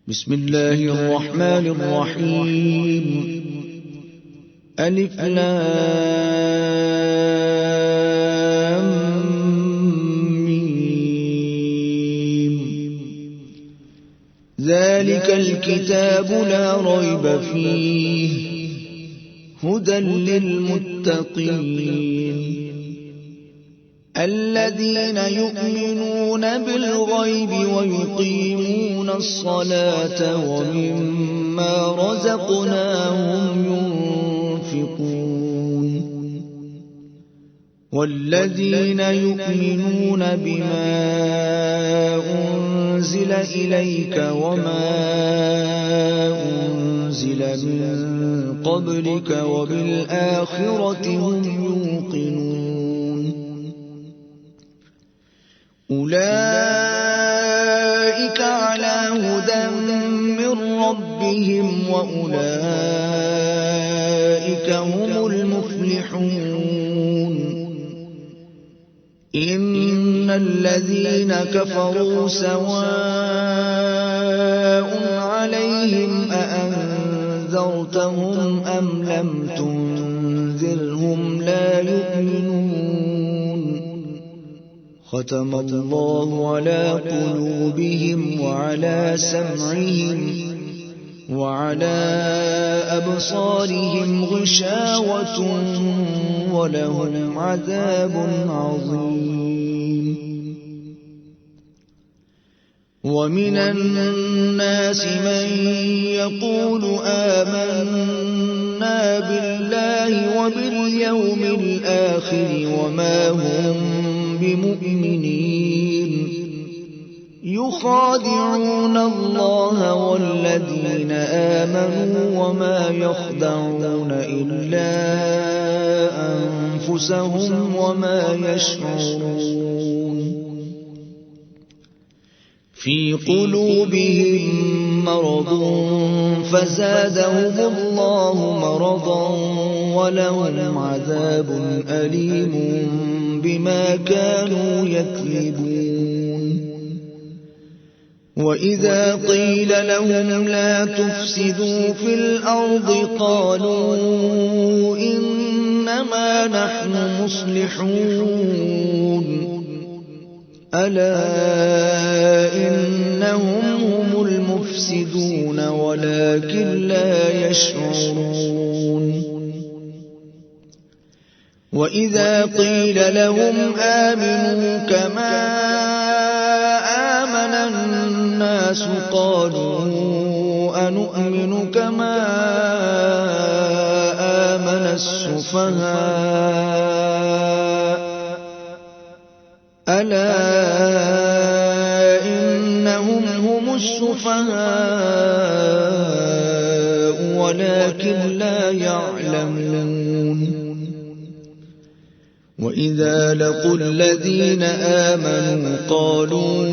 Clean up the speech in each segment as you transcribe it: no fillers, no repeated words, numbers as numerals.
بسم الله الرحمن الرحيم. ألف لام ميم. ذلك الكتاب لا ريب فيه هدى للمتقين الذين يؤمنون بالغيب ويقيمون الصلاة ومما رزقناهم ينفقون والذين يؤمنون بما أنزل إليك وما أنزل من قبلك وبالآخرة هم يوقنون أولئك على هدى من ربهم وأولئك هم المفلحون إن الذين كفروا سواء عليهم أأنذرتهم أم لم تنذرهم لا يؤمنون ختم الله على قلوبهم وعلى سمعهم وعلى أبصارهم غشاوة ولهم عذاب عظيم. ومن الناس من يقول آمنا بالله وباليوم الآخر وما هم بمؤمنين يخادعون الله والذين آمنوا وما يخدعون إلا أنفسهم وما يشعرون في قلوبهم مرض فزادهم الله مرضا ولهم عذاب أليم بما كانوا يكذبون. وإذا قيل لهم لا تفسدوا في الأرض قالوا إنما نحن مصلحون ألا إنهم هم المفسدون ولكن لا يشعرون. وإذا قيل لهم آمنوا كما آمن الناس قالوا أنؤمن كما آمن السفهاء ألا إنهم هم السفهاء ولكن لا يعلمون. وإذا لقوا الذين آمنوا قالوا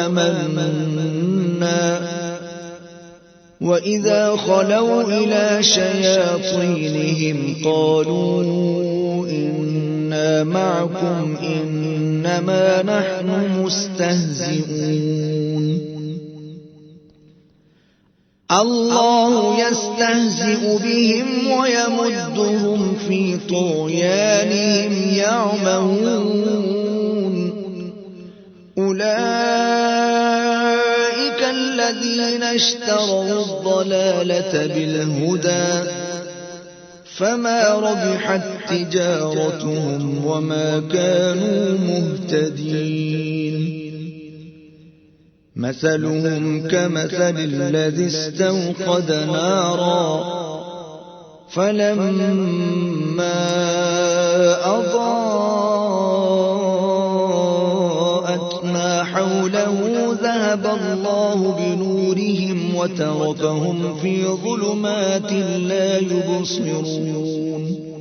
آمنا وإذا خلوا إلى شياطينهم قالوا إنا معكم إنما نحن مستهزئون الله يستهزئ بهم ويمدهم في طغيانهم يعمهون أولئك الذين اشتروا الضلالة بالهدى فما ربحت تجارتهم وما كانوا مهتدين. مثلهم كمثل الذي استوقد نارا فلما أضاءت ما حوله ذهب الله بنورهم وتركهم في ظلمات لا يبصرون.